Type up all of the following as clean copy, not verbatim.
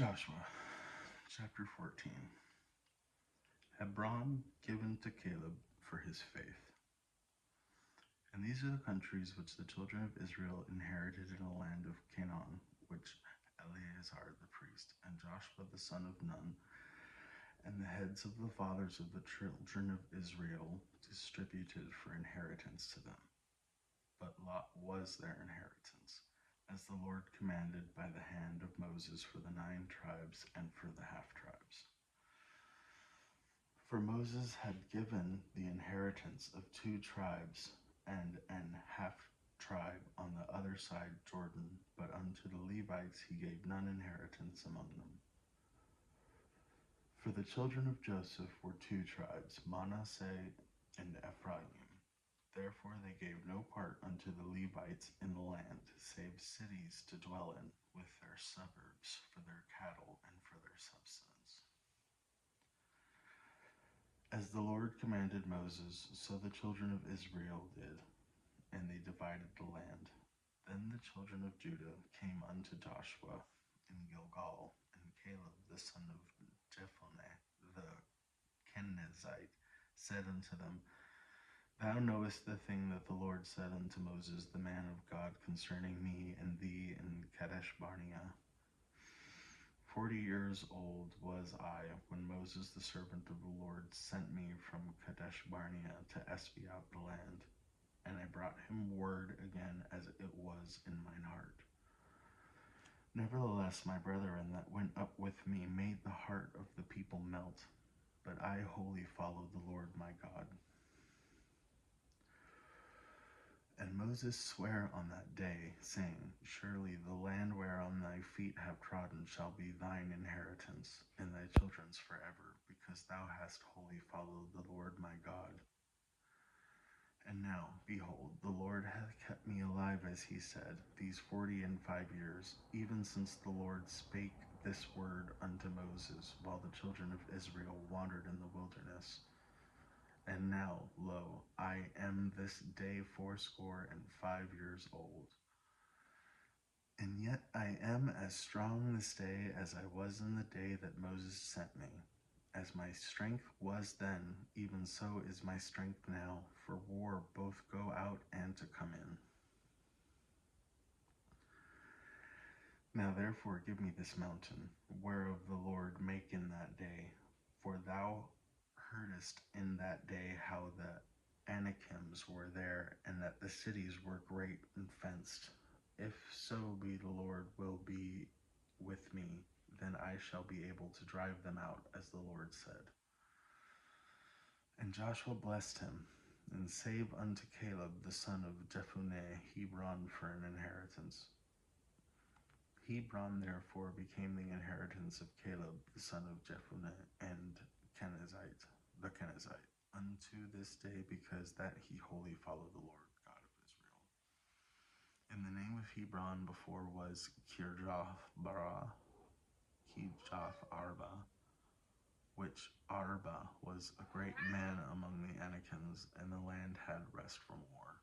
Joshua, chapter 14. Hebron given to Caleb for his faith. And these are the countries which the children of Israel inherited in the land of Canaan, which Eleazar the priest, and Joshua the son of Nun, and the heads of the fathers of the children of Israel distributed for inheritance to them. But Lot was their inheritance, as the Lord commanded by the hand of Moses for the 9 tribes and for the half-tribes. For Moses had given the inheritance of 2 tribes and an half-tribe on the other side Jordan, but unto the Levites he gave none inheritance among them. For the children of Joseph were 2 tribes, Manasseh and Ephraim. Therefore they gave no part unto the Levites in the land, save cities to dwell in, with their suburbs for their cattle and for their substance. As the Lord commanded Moses, so the children of Israel did, and they divided the land. Then the children of Judah came unto Joshua in Gilgal, and Caleb the son of Jephunneh the Kenizzite said unto them, Thou knowest the thing that the Lord said unto Moses the man of God concerning me and thee in Kadesh Barnea. 40 years old was I when Moses the servant of the Lord sent me from Kadesh Barnea to espy out the land, and I brought him word again as it was in mine heart. Nevertheless, my brethren that went up with me made the heart of the people melt, but I wholly followed the Lord my God. And Moses sware on that day, saying, Surely the land whereon thy feet have trodden shall be thine inheritance, and thy children's forever, because thou hast wholly followed the Lord my God. And now, behold, the Lord hath kept me alive, as he said, these 40 and 5 years, even since the Lord spake this word unto Moses, while the children of Israel wandered in the wilderness. And now, lo, I am this day 85 years old. And yet I am as strong this day as I was in the day that Moses sent me. As my strength was then, even so is my strength now, for war both go out and to come in. Now therefore give me this mountain, whereof the Lord make in that day, for thou heardest in that day how the Anakims were there, and that the cities were great and fenced. If so be the Lord will be with me, then I shall be able to drive them out, as the Lord said. And Joshua blessed him, and save unto Caleb the son of Jephunneh Hebron for an inheritance. Hebron therefore became the inheritance of Caleb the son of Jephunneh and the Kenizzite, unto this day, because that he wholly followed the Lord God of Israel. And the name of Hebron before was Kirjath-Arba, which Arba was a great man among the Anakims, and the land had rest from war.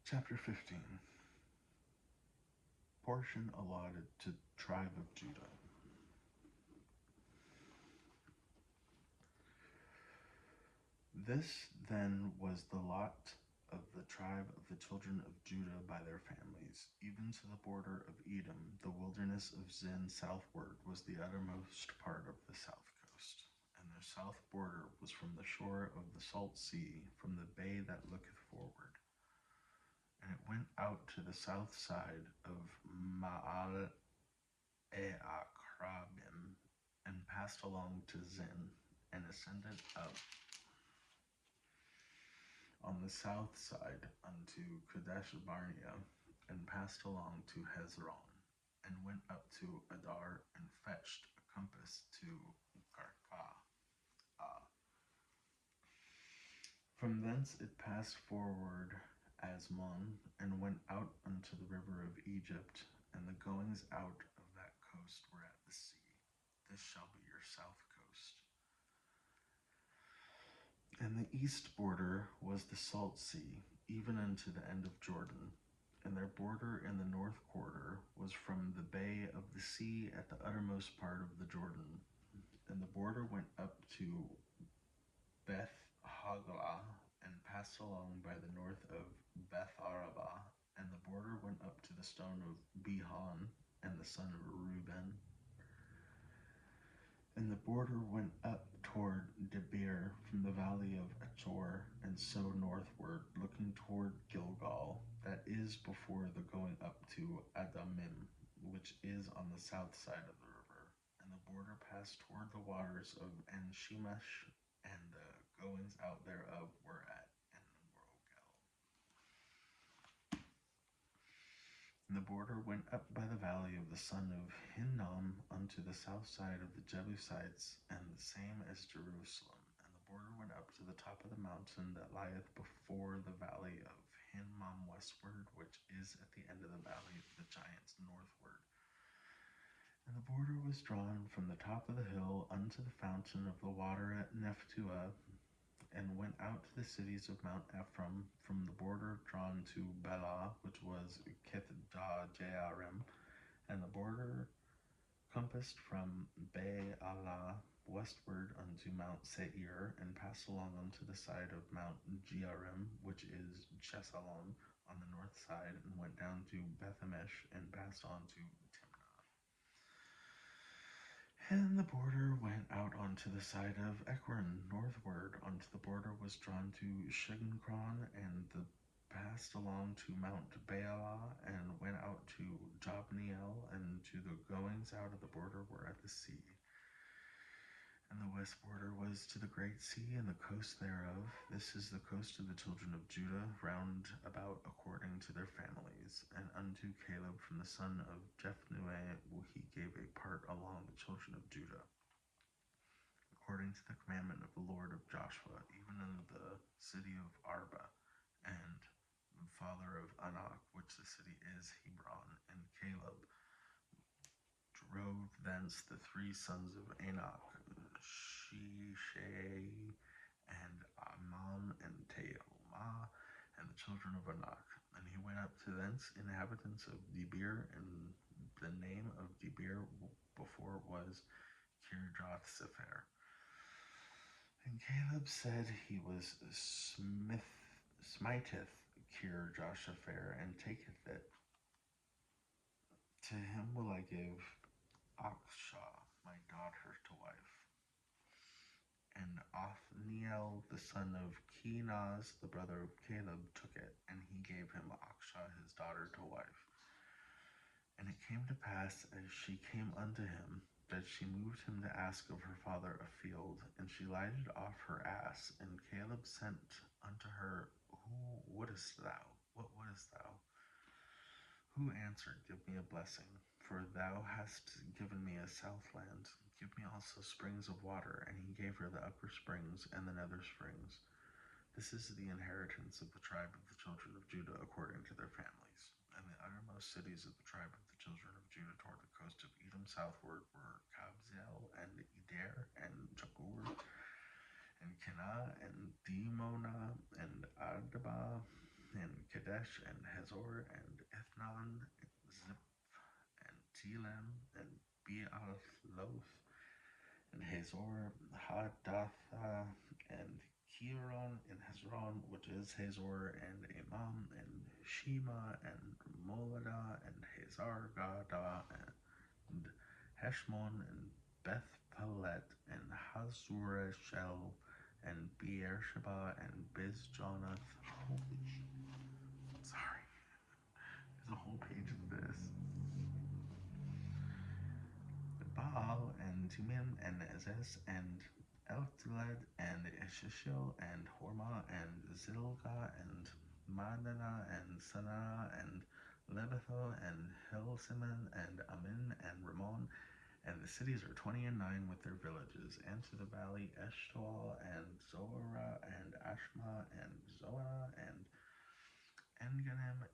Chapter 15. Portion allotted to tribe of Judah. This then was the lot of the tribe of the children of Judah by their families, even to the border of Edom. The wilderness of Zin southward was the uttermost part of the south coast, and their south border was from the shore of the salt sea, from the bay that looketh forward. And it went out to the south side of Maal Eakrabim, and passed along to Zin, and ascended up on the south side unto Kadesh Barnea, and passed along to Hezron, and went up to Adar, and fetched a compass to Karka. From thence it passed forward Asmon, and went out unto the river of Egypt, and the goings out of that coast were at the sea. This shall be your south coast. And the east border was the salt sea, even unto the end of Jordan. And their border in the north quarter was from the bay of the sea at the uttermost part of the Jordan. And the border went up to Beth Haglah and passed along by the north of Beth Arabah. And the border went up to the stone of Behon and the son of Reuben. And the border went up toward Debir from the valley of Achor, and so northward, looking toward Gilgal, that is before the going up to Adamim, which is on the south side of the river. And the border passed toward the waters of En-shemesh, and the goings out thereof were at En-rogel. And the border went up by the valley of the son of Hinnom unto the south side of the Jebusites, and the same as Jerusalem. And the border went up to the top of the mountain that lieth before the valley of Hinnom westward, which is at the end of the valley of the giants northward. And the border was drawn from the top of the hill unto the fountain of the water at Nephtuah, and went out to the cities of Mount Ephraim, from the border drawn to Bela, which was Kithdah-jearim, and the border compassed from Baalah westward unto Mount Seir, and passed along unto the side of Mount Jearim, which is Chesalon, on the north side, and went down to Bethemish, and passed on to And the border went out onto the side of Ekron, northward. Unto the border was drawn to Shignkron, and the passed along to Mount Baalah, and went out to Jabneel, and to the goings out of the border were at the sea. And the west border was to the great sea, and the coast thereof. This is the coast of the children of Judah, round about according to their families. And unto Caleb from the son of Jephunneh he gave a part along the children of Judah, according to the commandment of the Lord of Joshua, even in the city of Arba, and father of Anak, which the city is Hebron. And Caleb drove thence the three sons of Anak, Sheshai, and Ammon, and Talmah, and the children of Anak. And he went up to thence, inhabitants of Debir, and the name of Debir before was Kirjath-sepher. And Caleb said he was smiteth Kirjath-sepher, and taketh it. To him will I give Akshah, my daughter, to wife. And Othniel, the son of Kenaz, the brother of Caleb, took it, and he gave him Akshah, his daughter, to wife. And it came to pass, as she came unto him, that she moved him to ask of her father a field, and she lighted off her ass. And Caleb sent unto her, Who wouldest thou? What wouldest thou? Who answered, Give me a blessing, for thou hast given me a southland. Give me also springs of water. And he gave her the upper springs and the nether springs. This is the inheritance of the tribe of the children of Judah according to their families. And the uttermost cities of the tribe of the children of Judah toward the coast of Edom southward were Kabzeel, and Eder, and Jagur, and Kenah, and Dimonah, and Adabah, and Kadesh, and Hazor, and Ethnon, and Ziph, and Telem, and Bealoth, and Hazor, Hadatha, and Kieron, and Hezron, which is Hazor, and Imam, and Shema, and Moladah, and Hazar Gada, and Heshmon, and Beth Pelet, and Hazureshel, and Beersheba, and Bizjonath. Sorry, there's a whole page of this. Baal, and Tumim, and Ezes, and Eltolad, and Eshishil, and Hormah, and Zilgah, and Madana, and Sanah, and Lebetho, and Hilsimon, and Amin, and Ramon. And the cities are 20 and 9 with their villages. And to the valley Eshtaol, and Zorah, and Ashma, and Zoah, and Enganim,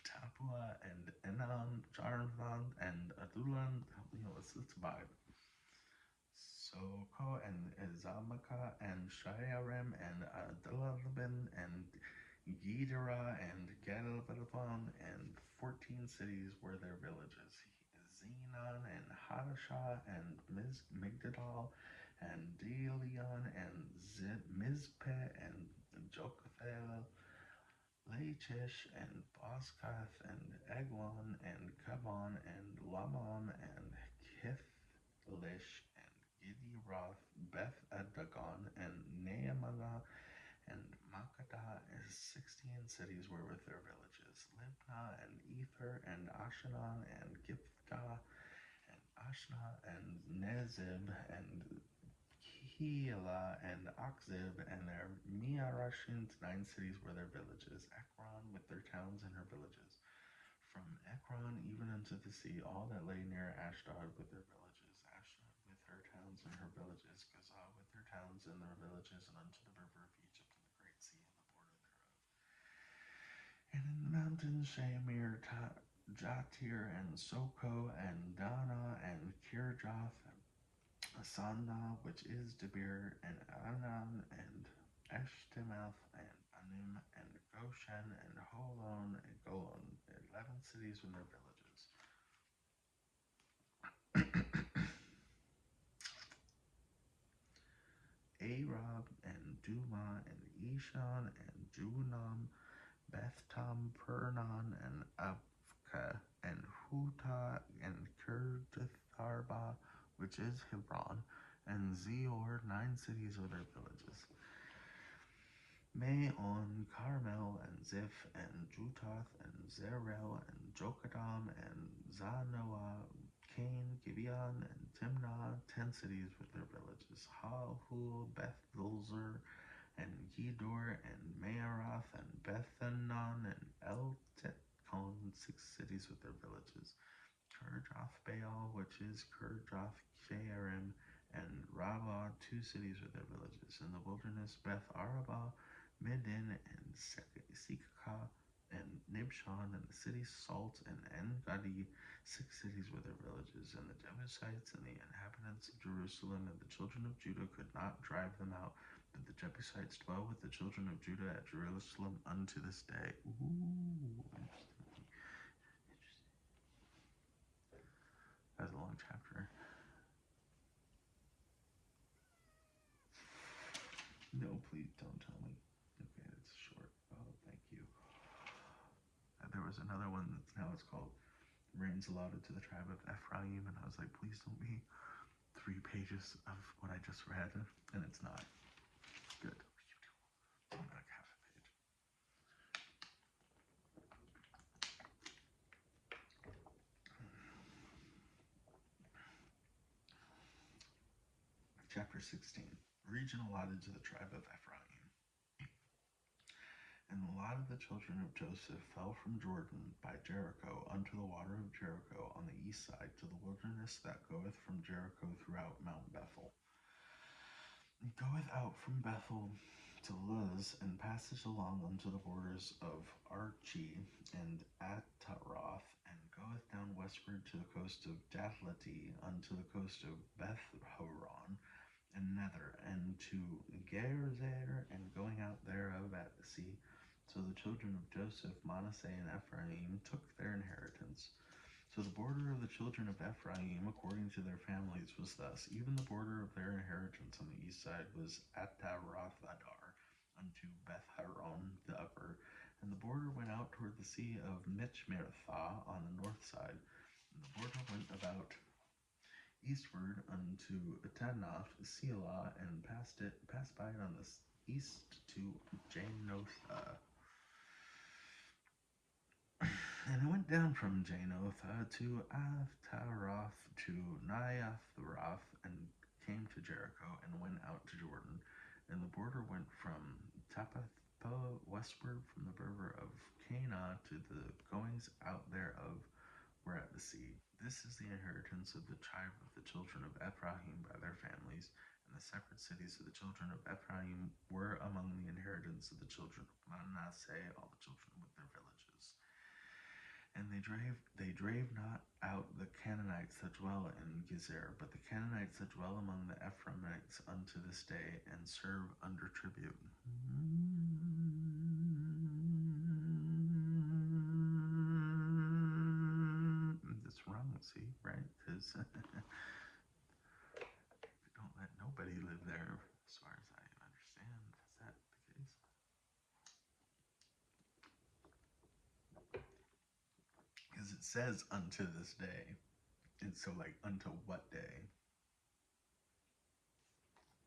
Tapua, and Enan, Jarvan, and Adulam. Let's vibe. Soko, and Zamaka, and Shayarim, and Adalabin, and Gidera and Gadalvan, and 14 cities were their villages. Zenon and Hadashah and Migdal and Delion and Mizpeh and Jokathel, Lachish and Boscath and Eglon and Kabon and Lamon and Kithlish and Gideroth, Beth Adagon and Nehemiah and Makkedah, is 16 cities were with their villages. Libnah and Ether and Ashanon and Giphgah and Ashna and Nezib and Keilah and Akzib and their Miarashint, 9 cities were their villages. Ekron with their towns and her villages. From Ekron even unto the sea, all that lay near Ashdod with their villages. Ashdod with her towns and her villages. Gaza with her towns and their villages, and unto the river of Egypt and the great sea and the border thereof. And in the mountains Shamir, Jatir, and Soko, and Dana, and Kirjath, Asana, which is Debir, and Anan, and Eshtemoth, and Anim, and Goshen, and Holon, and Golon, 11 cities with their villages. Arab, and Duma, and Eshan, and Junam, Bethtam, Pernon, and Avka, and Huta, and Kirjatharba, which is Hebron, and Zior, 9 cities with their villages. Maon, Carmel, and Ziph, and Jutath, and Zerel, and Jokadam, and Zanoah, Cain, Gibeon, and Timnah, 10 cities with their villages. Halhul, Beth-Zulzer, and Gedor, and Maarath, and Bethanon, and El-Tetkon, 6 cities with their villages. Kirjath Baal, which is Kirjath Jearim, and Rabbah, 2 cities with their villages. In the wilderness, Beth Arabah, Medin, and Sikah, and Nibshan, and the city Salt, and En-Gadi, 6 cities with their villages. And the Jebusites and the inhabitants of Jerusalem and the children of Judah could not drive them out, but the Jebusites dwell with the children of Judah at Jerusalem unto this day. Ooh, interesting. That's a long chapter. No, please don't tell me. Okay, it's short. Oh, thank you. There was another one that's now it's called Rains Allotted to the Tribe of Ephraim, and I was like, please don't be 3 pages of what I just read, and it's not. Good. I'm like half a page. Chapter 16. Region allotted to the tribe of Ephraim. And the lot of the children of Joseph fell from Jordan by Jericho unto the water of Jericho on the east side, to the wilderness that goeth from Jericho throughout Mount Bethel. It goeth out from Bethel to Luz, and passage along unto the borders of Archi and Ataroth, and goeth down westward to the coast of Dathlati, unto the coast of Beth-horon, and Nether, and to Gezer, and going out thereof at the sea. So the children of Joseph, Manasseh, and Ephraim took their inheritance. So the border of the children of Ephraim, according to their families, was thus. Even the border of their inheritance on the east side was Ataroth-adar, unto Beth-horon the upper. And the border went out toward the sea of Michmirthah on the north side. And the border went about eastward unto Tanath, Selah, and passed by it on the east to Janotha. And it went down from Janotha to Aftaroth to Neathroth, and came to Jericho, and went out to Jordan. And the border went from Tappathah westward from the river of Cana to the goings out thereof were at the sea. This is the inheritance of the tribe of the children of Ephraim by their families, and the separate cities of the children of Ephraim were among the inheritance of the children of Manasseh, all the children with their villages. And they drave not out the Canaanites that dwell in Gezer, but the Canaanites that dwell among the Ephraimites unto this day, and serve under tribute. right? Because don't let nobody live there, as far as I understand. Is that the case? Because it says unto this day. And so, like, unto what day?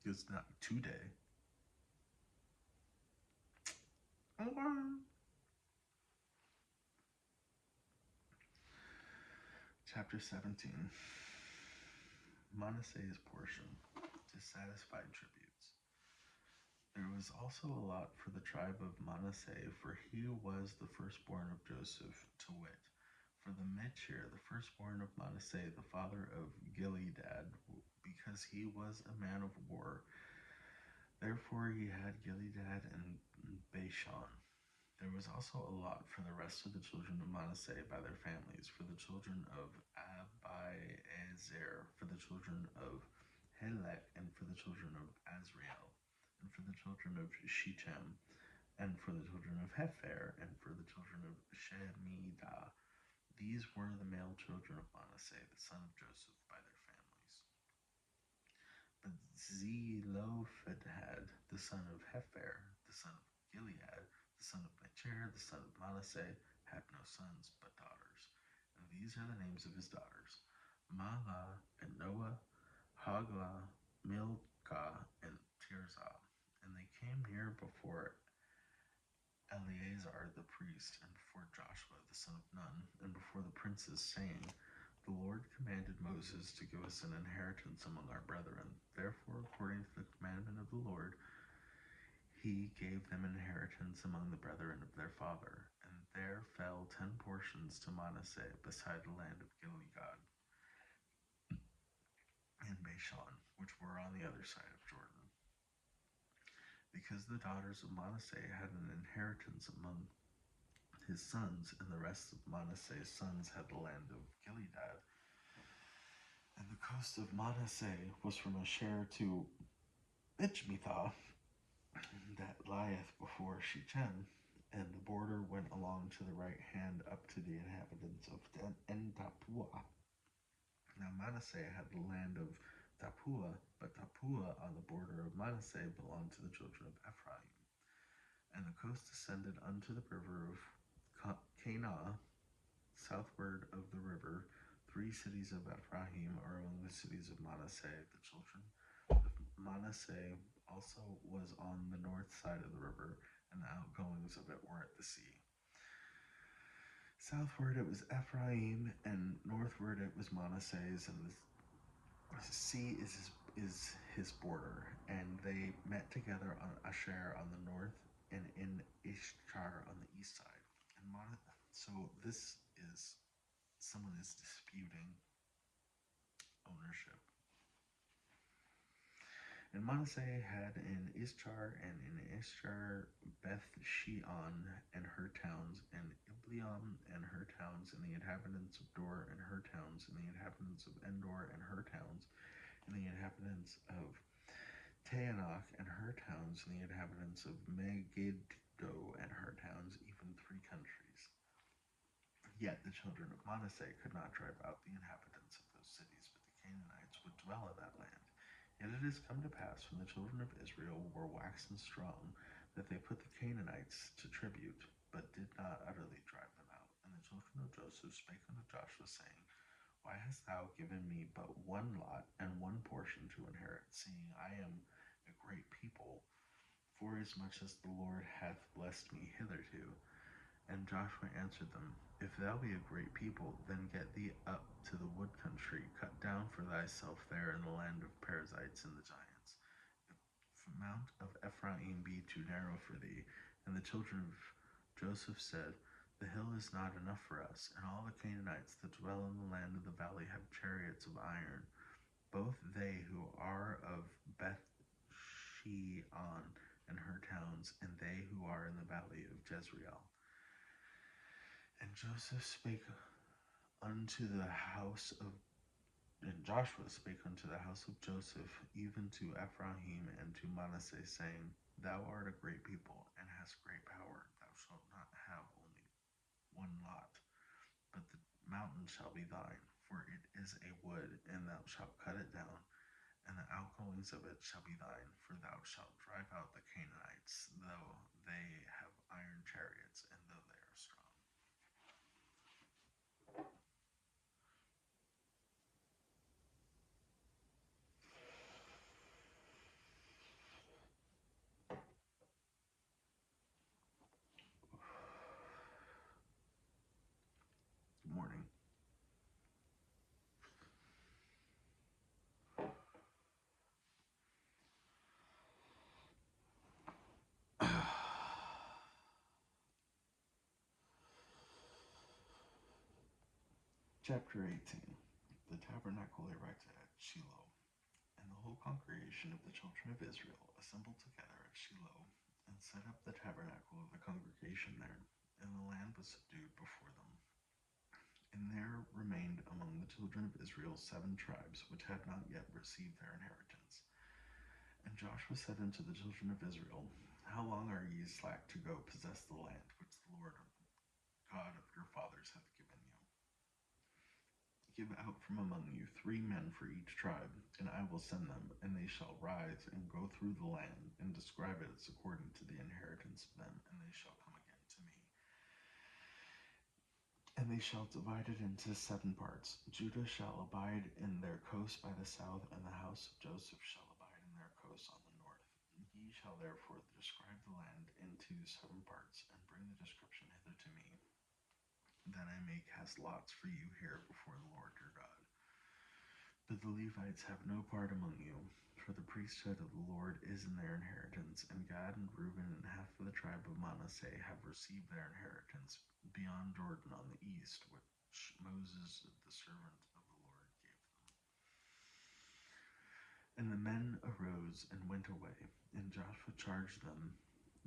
It's not today. Chapter 17. Manasseh's portion, dissatisfied tributes. There was also a lot for the tribe of Manasseh, for he was the firstborn of Joseph, to wit, for the Mechir, the firstborn of Manasseh, the father of Gilead, because he was a man of war. Therefore he had Gilead and Bashan. There was also a lot for the rest of the children of Manasseh by their families, for the children of Abiezer, for the children of Helek, and for the children of Azriel, and for the children of Shechem, and for the children of Hepher, and for the children of Shemidah. These were the male children of Manasseh, the son of Joseph, by their families. But Zelophehad, the son of Hepher, the son of Gilead, the son of Machir, the son of Manasseh, had no sons but daughters. And these are the names of his daughters: Mahlah and Noah, Haglah, Milcah, and Tirzah. And they came near before Eleazar the priest, and before Joshua the son of Nun, and before the princes, saying, The Lord commanded Moses to give us an inheritance among our brethren. Therefore, according to the commandment of the Lord, he gave them an inheritance among the brethren of their father. And there fell 10 portions to Manasseh, beside the land of Gilead and Bashan, which were on the other side of Jordan. Because the daughters of Manasseh had an inheritance among his sons, and the rest of Manasseh's sons had the land of Gilead. And the coast of Manasseh was from Asher to Michmethah, that lieth before Shechem, and the border went along to the right hand up to the inhabitants of En-Tappuah. Now Manasseh had the land of Tappuah, but Tappuah on the border of Manasseh belonged to the children of Ephraim. And the coast descended unto the river of Kanah, southward of the river. 3 cities of Ephraim are among the cities of Manasseh. The children of Manasseh also was on the north side of the river, and the outgoings of it were at the sea. Southward it was Ephraim, and northward it was Manasseh's, and the sea is his border. And they met together on Asher on the north, and in Ishtar on the east side. And so this is, someone is disputing ownership. And Manasseh had in Ishtar, and in Ishtar Beth Shean and her towns, and Ibleam and her towns, and the inhabitants of Dor and her towns, and the inhabitants of Endor and her towns, and the inhabitants of Taanach and her towns, and the inhabitants of Megiddo and her towns, even 3 countries. Yet the children of Manasseh could not drive out the inhabitants of those cities, but the Canaanites would dwell in that land. Yet it has come to pass, when the children of Israel were waxen strong, that they put the Canaanites to tribute, but did not utterly drive them out. And the children of Joseph spake unto Joshua, saying, Why hast thou given me but 1 lot and 1 portion to inherit, seeing I am a great people, forasmuch as the Lord hath blessed me hitherto? And Joshua answered them, If thou be a great people, then get thee up to the wood country, cut down for thyself there in the land of Perizzites and the giants. If the mount of Ephraim be too narrow for thee. And the children of Joseph said, The hill is not enough for us, and all the Canaanites that dwell in the land of the valley have chariots of iron, both they who are of Beth Shean and her towns, and they who are in the valley of Jezreel. And Joshua spake unto the house of Joseph, even to Ephraim and to Manasseh, saying, Thou art a great people, and hast great power. Thou shalt not have only 1 lot, but the mountain shall be thine. for it is a wood, and thou shalt cut it down, and the outgoings of it shall be thine, for thou shalt drive out the Canaanites, though they have iron chariots, and though they are strong. Good morning. Chapter 18. The tabernacle erected at Shiloh. And the whole congregation of the children of Israel assembled together at Shiloh, and set up the tabernacle of the congregation there, and the land was subdued before them. And there remained among the children of Israel 7 tribes, which had not yet received their inheritance. And Joshua said unto the children of Israel, How long are ye slack to go possess the land which the Lord God of your fathers hath given you? Give out from among you 3 men for each tribe, and I will send them, and they shall rise and go through the land, and describe it according to the inheritance of them, and they shall come again to me. And they shall divide it into 7 parts. Judah shall abide in their coast by the south, and the house of Joseph shall abide in their coast on the north. Ye shall therefore describe the land into 7 parts, and bring the description hither to me, that I may cast lots for you here before the Lord your God. But the Levites have no part among you, for the priesthood of the Lord is in their inheritance, and Gad and Reuben and half of the tribe of Manasseh have received their inheritance beyond Jordan on the east, which Moses, the servant of the Lord, gave them. And the men arose and went away, and Joshua charged them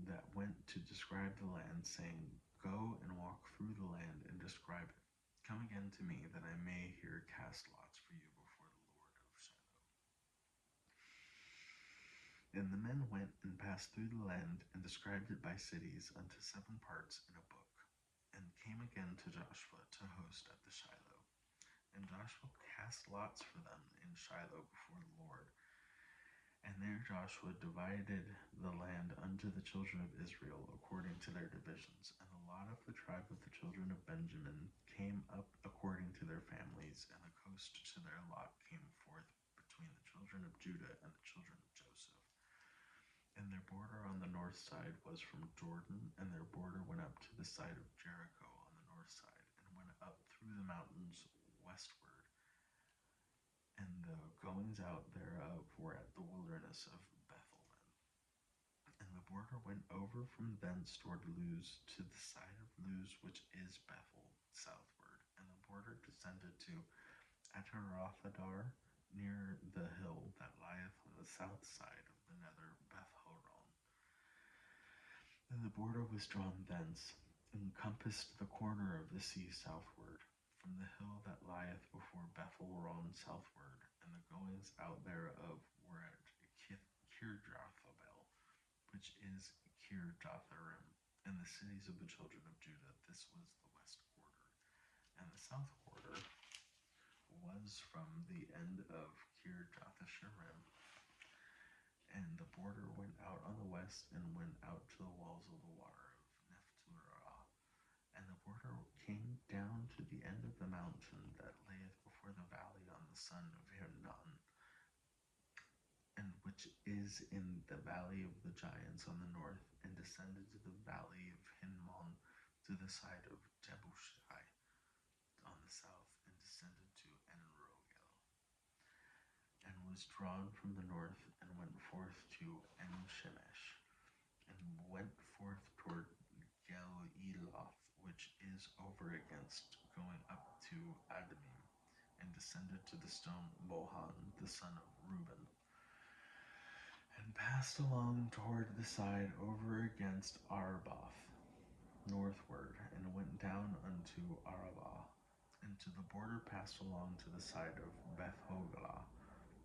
that went to describe the land, saying, Go and walk through the land and describe it. Come again to me, that I may here cast lots for you before the Lord of Shiloh. And the men went and passed through the land, and described it by cities unto 7 parts in a book, and came again to Joshua to host at the Shiloh. And Joshua cast lots for them in Shiloh before the Lord. And there Joshua divided the land unto the children of Israel according to their divisions. And the lot of the tribe of the children of Benjamin came up according to their families, and the coast to their lot came forth between the children of Judah and the children of Joseph. And their border on the north side was from Jordan, and their border went up to the side of Jericho on the north side, and went up through the mountains westward. And the goings out thereof were at the wilderness of Bethelman. And the border went over from thence toward Luz to the side of Luz, which is Bethel, southward. And the border descended to Atarothadar, near the hill that lieth on the south side of the nether Beth-horon. And the border was drawn thence, and compassed the corner of the sea southward, from the hill that lieth before Beth-horon southward, and the goings out thereof were at Kirjathabel, which is Kirjatharim, and the cities of the children of Judah. This was the west border. And the south border was from the end of Kirjathasharim, and the border went out on the west, and went out to the walls of the water of Nephtorah. And the border came down to the end of the mountain that layeth before the valley on the son of Hinnom, and which is in the valley of the giants on the north, and descended to the valley of Hinnom to the side of Jebushai on the south, and descended to En-rogel, and was drawn from the north, and went forth to En-shemesh, and went forth toward Geliloth, which is over against, going up to Adamim, and descended to the stone Bohan, the son of Reuben, and passed along toward the side over against Arbath, northward, and went down unto Arabah, and to the border passed along to the side of Beth-hoglah,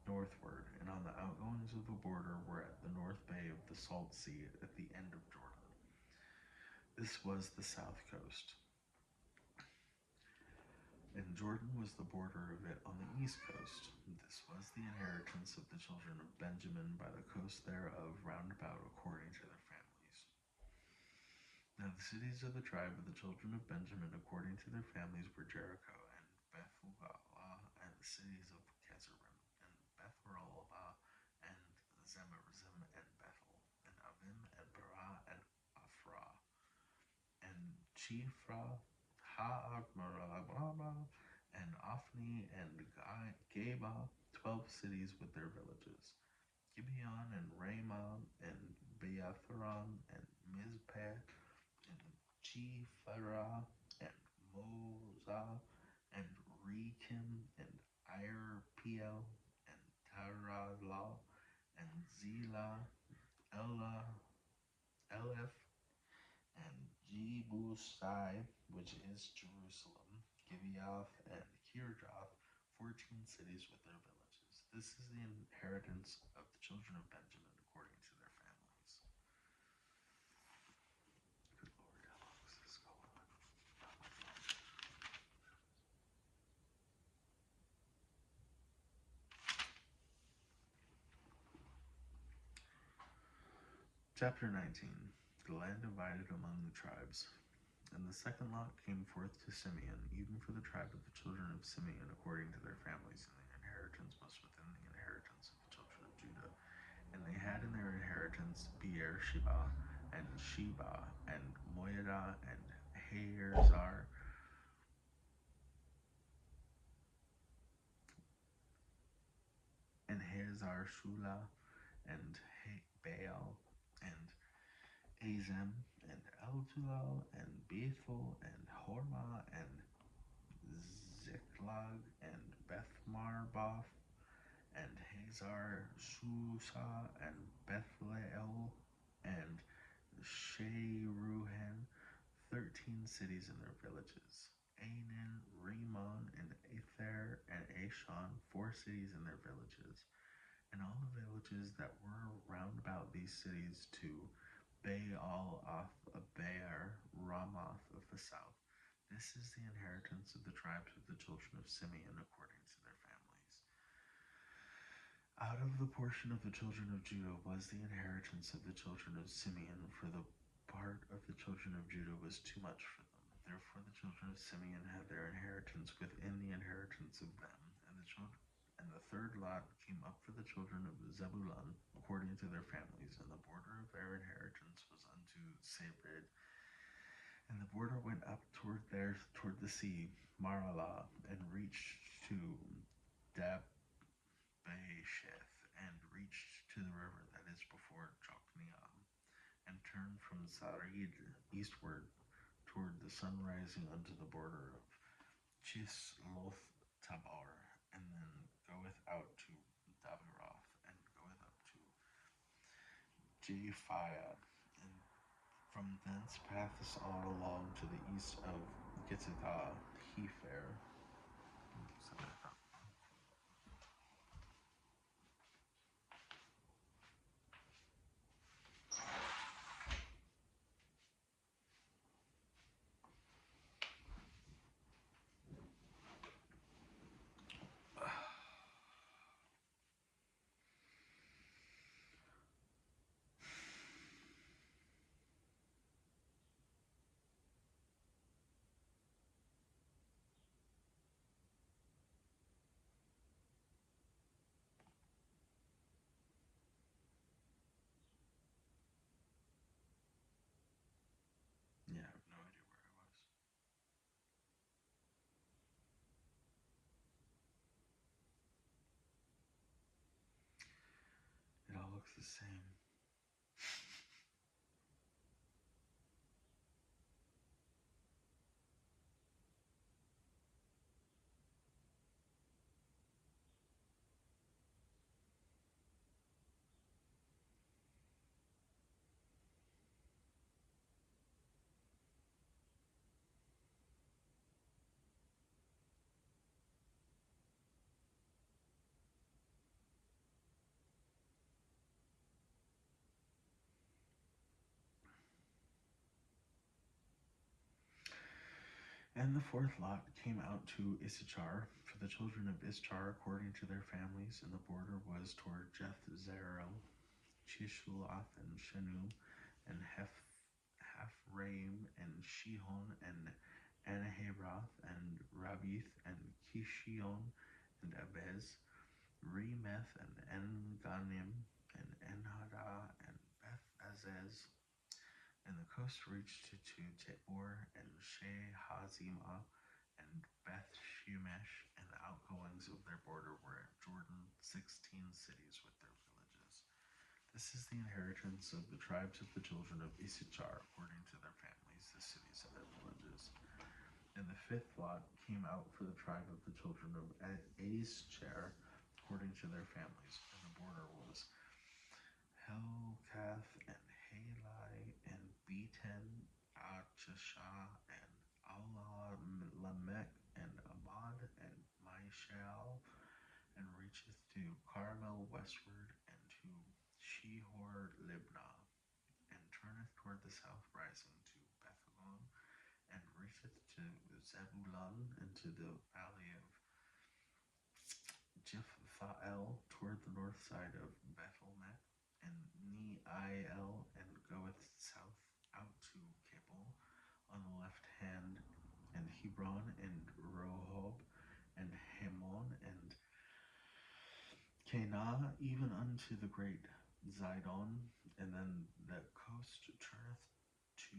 northward, and on the outgoings of the border were at the north bay of the salt sea at the end of Jordan. This was the south coast. And Jordan was the border of it on the east coast. This was the inheritance of the children of Benjamin by the coast thereof round about according to their families. Now the cities of the tribe of the children of Benjamin according to their families were Jericho and Bethugala and the cities of Kezarim and Bethrolah and Zemarizim and Bethel and Avim and Barah and Afrah and Chifra, Ha'armarabah, and Ophni and Geba, 12 cities with their villages. Gibeon and Ramah and Beatheron and Mizpeh and Chephirah and Mozah and Rekem and Irpeel and Taralah and Zela, Elah, Eleph and Jebusai, which is Jerusalem, Gibeath and Kirjath, 14 cities with their villages. This is the inheritance of the children of Benjamin according to their families. Good Lord, how long is this going on? Chapter 19. The land divided among the tribes. And the second lot came forth to Simeon, even for the tribe of the children of Simeon according to their families, and their inheritance was within the inheritance of the children of Judah. And they had in their inheritance Beersheba, and Sheba, and Moadah, and Hazar, and Hazar Shula, and Baal, and Azem, and Eltulal, and Bethel, and Hormah, and Ziklag, and Bethmarbath, and Hazar Susa, and Bethleel, and Sheruhen, 13 cities and their villages. Anan, Rimmon, and Ather, and Ashon, 4 cities and their villages. And all the villages that were round about these cities to Baal off of Beer, Ramoth of the south. This is the inheritance of the tribes of the children of Simeon according to their families. Out of the portion of the children of Judah was the inheritance of the children of Simeon, for the part of the children of Judah was too much for them. Therefore the children of Simeon had their inheritance within the inheritance of them, and the third lot came up for the children of Zebulun according to their families, and the border of their inheritance was unto Sarid. And the border went up toward the sea, Maralah, and reached to Dabbesheth, and reached to the river that is before Jokneam, and turned from Sarid eastward toward the sun rising unto the border of Chisloth Tabar, and then goeth out to Daberoth, and goeth up to Japhiah, and from thence passeth on along to the east of Gittithah Hefer. Yeah, I have no idea where I was. It all looks the same. And the fourth lot came out to Issachar, for the children of Issachar according to their families, and the border was toward Jethzerel, Chishuloth, and Shenu, and Haphraim, and Shihon, and Anaheroth, and Rabith, and Kishion, and Abez, Remeth, and Enganim, and Enhada, and Beth Azez, and the coast reached to Tabor, and Shehazimah, and Beth Shemesh, and the outgoings of their border were at Jordan, 16 cities with their villages. This is the inheritance of the tribes of the children of Issachar, according to their families, the cities and their villages. And the fifth lot came out for the tribe of the children of Asher, according to their families, and the border was Helkath, and Halai, and Beten, Achashah, and Allah Lamech, and Amad, and Maishal, and reacheth to Carmel westward, and to Shehor Libnah, and turneth toward the south, rising to Bethagon, and reacheth to Zebulun, and to the valley of Jephthahel, toward the north side of Bethelmeth, and Neiel, and goeth south out to Kibble on the left hand, and Hebron, and Rehob, and Hamon, and Canaan, even unto the great Zidon, and then the coast turneth to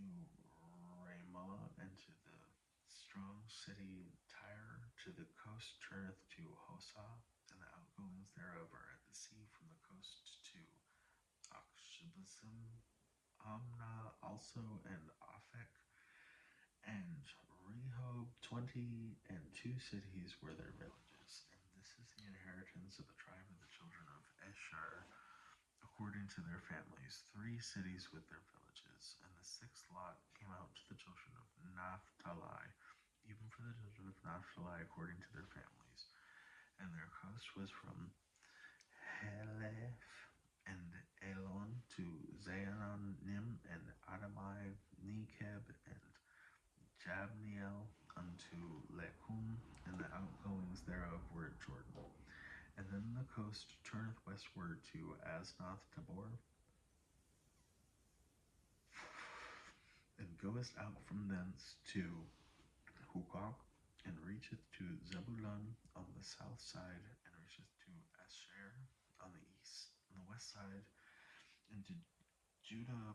Ramah, and to the strong city Tyre, to the coast turneth to Hosa, and the outgoings thereof are at the sea from the coast to Akshbasim, Amna also, and Aphek, and Rehob, 22 cities were their villages. And this is the inheritance of the tribe of the children of Asher, according to their families, 3 cities with their villages. And the sixth lot came out to the children of Naphtali, even for the children of Naphtali, according to their families. And their coast was from Heleph and Elon to Zaananim, and Adamai, Nekeb, and Jabneel unto Lecum, and the outgoings thereof were at Jordan. And then the coast turneth westward to Asnoth Tabor, and goeth out from thence to Hukok, and reacheth to Zebulun on the south side, and reacheth to Asher on the west side, and to Judah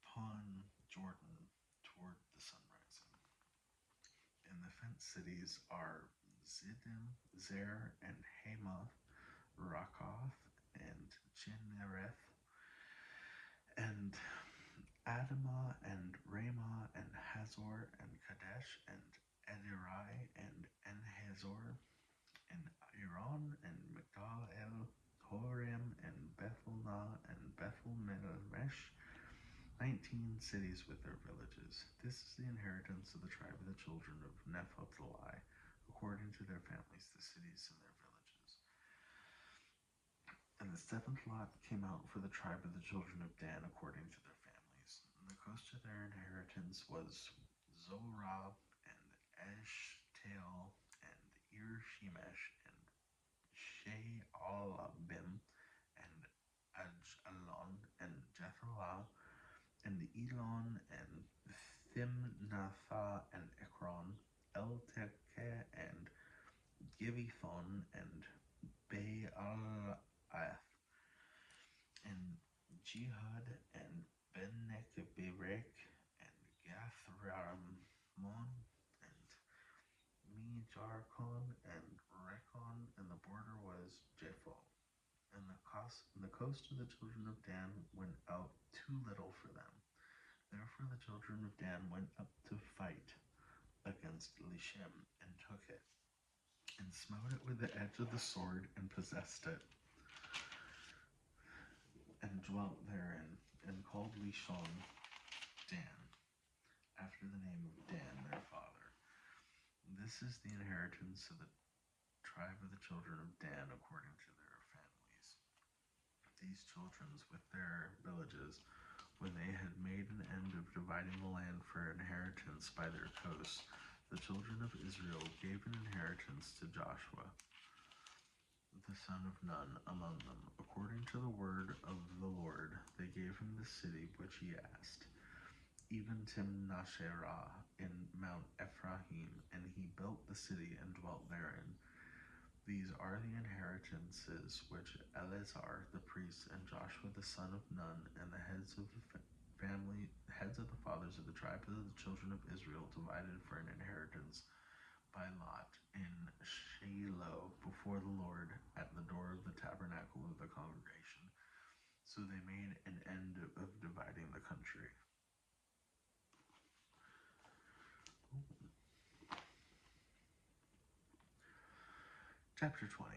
upon Jordan toward the sunrising. And the fenced cities are Ziddim, Zer, and Hamath, Rakoth, and Chinnereth, and Adamah, and Ramah, and Hazor, and Kadesh, and Edirai, and Enhazor, and Iran, and Migdal El Horem, and Bethelnah, and Bethel Melmesh, 19 cities with their villages. This is the inheritance of the tribe of the children of Naphtali, according to their families, the cities and their villages. And the seventh lot came out for the tribe of the children of Dan, according to their families. And the coast of their inheritance was Zorah, and Eshtael, and Ir-shemesh, and Shealabim, and Ajalon, and Jethalah, and Elon, and Thimnathah, and Ekron, Eltekeh, and Givithon, and Baalath, and Jihad, and Ben-Nekberek, and Gathramon, and Mejarkon, and Rekon, and the border was Jephthah. And the coast of the children of Dan went out too little for them. Therefore the children of Dan went up to fight against Lishem, and took it, and smote it with the edge of the sword, and possessed it, and dwelt therein, and called Lishon Dan, after the name of Dan their father. This is the inheritance of the tribe of the children of Dan, according to their families. These children with their villages, when they had made an end of dividing the land for inheritance by their coasts, the children of Israel gave an inheritance to Joshua, the son of Nun, among them. According to the word of the Lord, they gave him the city which he asked, even Timnasherah in Mount Ephraim, and he built the city and dwelt therein. These are the inheritances which Eleazar the priest and Joshua the son of Nun and the heads of the heads of the fathers of the tribes of the children of Israel divided for an inheritance by lot in Shiloh before the Lord at the door of the tabernacle of the congregation. So they made an end of dividing the country. Chapter 20.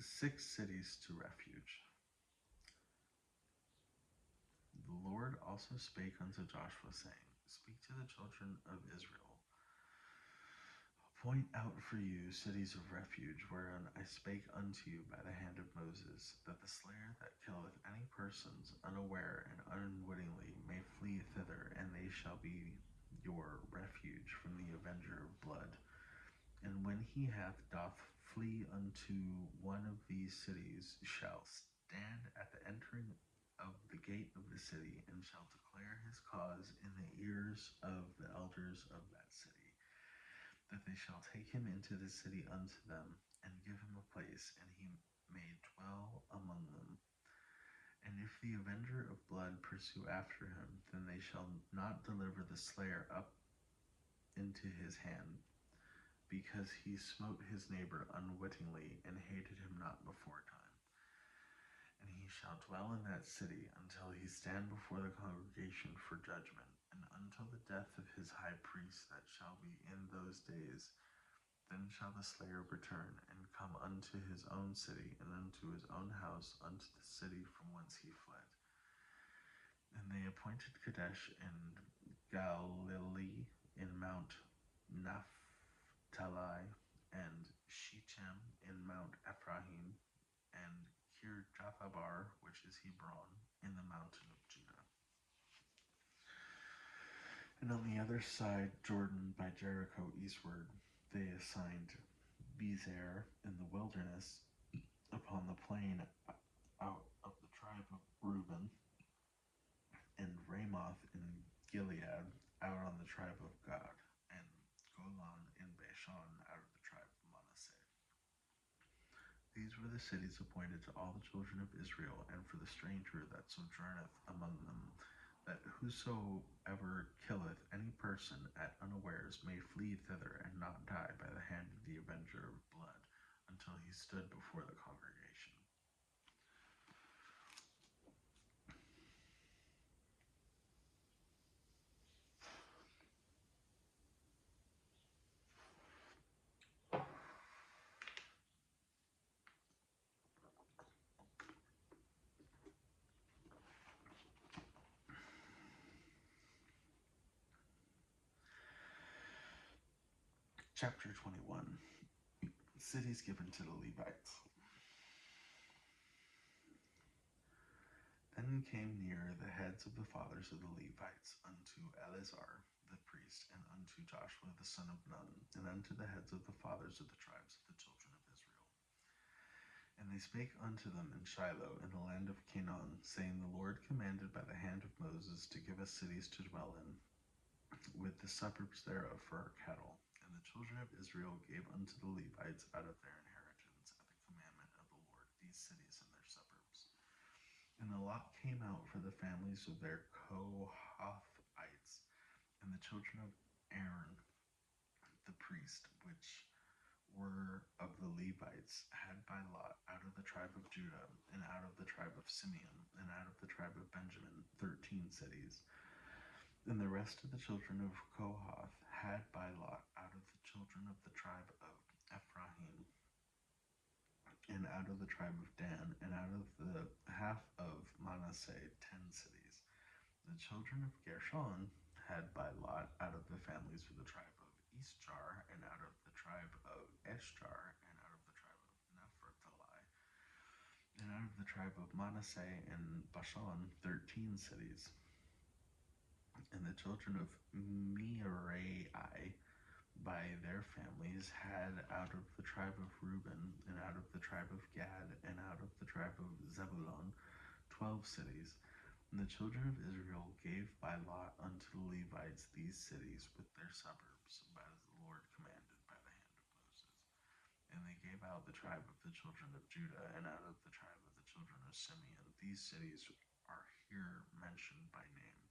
Six cities to refuge. The Lord also spake unto Joshua, saying, Speak to the children of Israel. Point out for you cities of refuge, wherein I spake unto you by the hand of Moses, that the slayer that killeth any persons unaware and unwittingly may flee thither, and they shall be your refuge from the avenger of blood. And when he doth flee unto one of these cities, shall stand at the entering of the gate of the city, and shall declare his cause in the ears of the elders of that city, that they shall take him into the city unto them, and give him a place, and he may dwell among them. And if the avenger of blood pursue after him, then they shall not deliver the slayer up into his hand, because he smote his neighbor unwittingly, and hated him not beforetime. And he shall dwell in that city until he stand before the congregation for judgment, and until the death of his high priest that shall be in those days. Then shall the slayer return, and come unto his own city, and unto his own house, unto the city from whence he fled. And they appointed Kadesh in Galilee, in Mount Naphtali, and Shechem in Mount Ephraim, and Kirjathabar, which is Hebron, in the mountain of Judah. And on the other side, Jordan by Jericho eastward, they assigned Bezer in the wilderness, upon the plain out of the tribe of Reuben, and Ramoth in Gilead out on the tribe of Gad, and Golan in Bashan out of the tribe of Manasseh. These were the cities appointed to all the children of Israel, and for the stranger that sojourneth among them, that whosoever killeth any person at unawares may flee thither, and not die by the hand of the avenger of blood, until he stood before the congregation. Chapter 21. Cities given to the Levites. Then came near the heads of the fathers of the Levites unto Eleazar the priest, and unto Joshua the son of Nun, and unto the heads of the fathers of the tribes of the children of Israel. And they spake unto them in Shiloh, in the land of Canaan, saying, The Lord commanded by the hand of Moses to give us cities to dwell in, with the suburbs thereof for our cattle. And the children of Israel gave unto the Levites out of their inheritance at the commandment of the Lord these cities and their suburbs. And the lot came out for the families of their Kohathites, and the children of Aaron the priest, which were of the Levites, had by lot out of the tribe of Judah, and out of the tribe of Simeon, and out of the tribe of Benjamin, 13 cities. And the rest of the children of Kohath had by lot out of the children of the tribe of Ephraim, and out of the tribe of Dan, and out of the half of Manasseh, 10 cities. The children of Gershon had by lot out of the families of the tribe of Issachar, and out of the tribe of Eshtar, and out of the tribe of Naphtali, and out of the tribe of Manasseh and Bashan, 13 cities. And the children of Merari by their families had out of the tribe of Reuben, and out of the tribe of Gad, and out of the tribe of Zebulun 12 cities. And the children of Israel gave by lot unto the Levites these cities with their suburbs, as the Lord commanded by the hand of Moses. And they gave out the tribe of the children of Judah, and out of the tribe of the children of Simeon. These cities are here mentioned by name,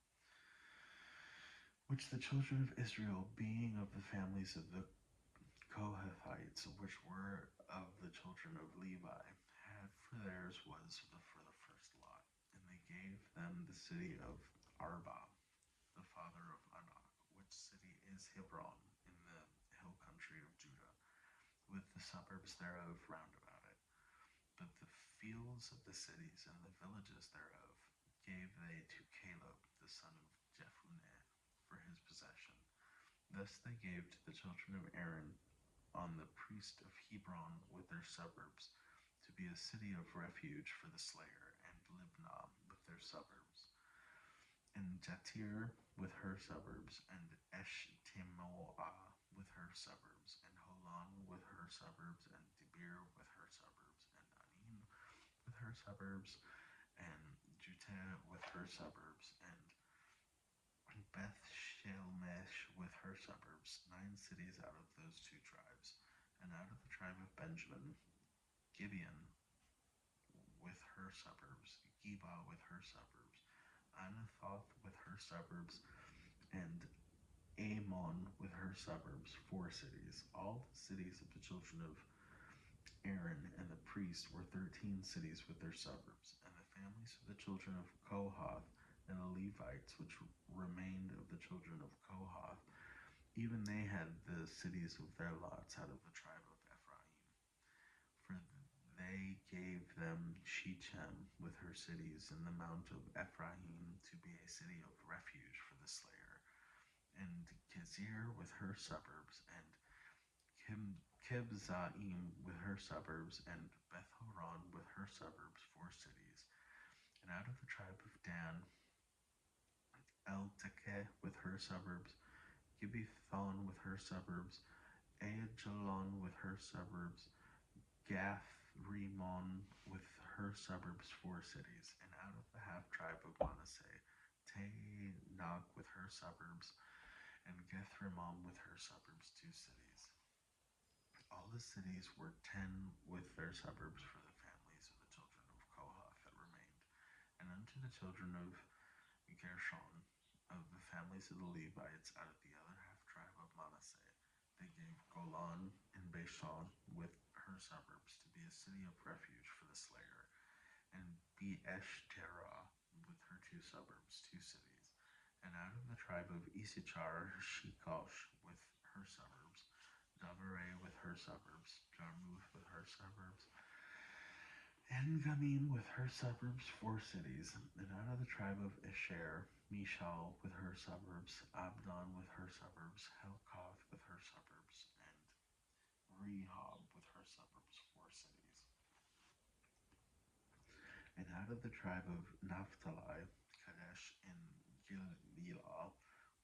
which the children of Israel, being of the families of the Kohathites, which were of the children of Levi, had for theirs was for the first lot. And they gave them the city of Arba, the father of Anak, which city is Hebron in the hill country of Judah, with the suburbs thereof round about it. But the fields of the cities and the villages thereof gave they to Caleb the son of Jephunneh for his possession. Thus they gave to the children of Aaron on the priest of Hebron with their suburbs, to be a city of refuge for the slayer, and Libnah with their suburbs, and Jatir with her suburbs, and Eshtemoa with her suburbs, and Holon with her suburbs, and Debir with her suburbs, and Anin with her suburbs, and Juteh with her suburbs, and Beth Shalmesh with her suburbs, 9 cities out of those 2 tribes. And out of the tribe of Benjamin, Gibeon with her suburbs, Geba with her suburbs, Anathoth with her suburbs, and Amon with her suburbs, 4 cities. All the cities of the children of Aaron and the priests were 13 cities with their suburbs. And the families of the children of Kohath and the Levites, which remained of the children of Kohath, even they had the cities of their lots out of the tribe of Ephraim. For they gave them Shechem with her cities in the mount of Ephraim to be a city of refuge for the slayer, and Gezir with her suburbs, and Kibzaim with her suburbs, and Beth-horon with her suburbs, 4 cities. And out of the tribe of Dan, Eltekeh with her suburbs, Gibbethon with her suburbs, Aijalon with her suburbs, Gath-rimon with her suburbs, 4 cities. And out of the half-tribe of Manasseh, Taanach with her suburbs, and Geth-rimmon with her suburbs, 2 cities. All the cities were 10 with their suburbs for the families of the children of Kohath that remained. And unto the children of Gershon, of the families of the Levites out of the other half-tribe of Manasseh, they gave Golan and Bashan with her suburbs to be a city of refuge for the slayer, and Beeshterah with her 2 suburbs, 2 cities. And out of the tribe of Issachar, Shekosh with her suburbs, Davareh with her suburbs, Jarmuth with her suburbs, En-Ganim with her suburbs, 4 cities. And out of the tribe of Asher, Mishal with her suburbs, Abdon with her suburbs, Helkoth with her suburbs, and Rehob with her suburbs, 4 cities. And out of the tribe of Naphtali, Kadesh in Gilead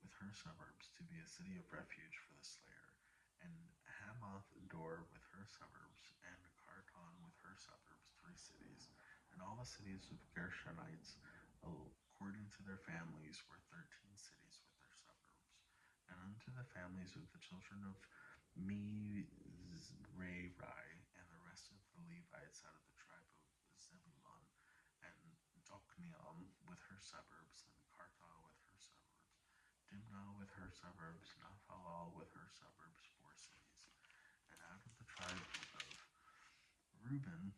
with her suburbs, to be a city of refuge for the slayer, and Hamath Dor with her suburbs, and Kartan with her suburbs, 3 cities. And all the cities of Gershonites, according to their families, were 13 cities with their suburbs. And unto the families of the children of Mizrahi and the rest of the Levites out of the tribe of Zebulun, and Jokneam with her suburbs, and Karta with her suburbs, Dimnah with her suburbs, Naphalal with her suburbs, 4 cities. And out of the tribe of Reuben,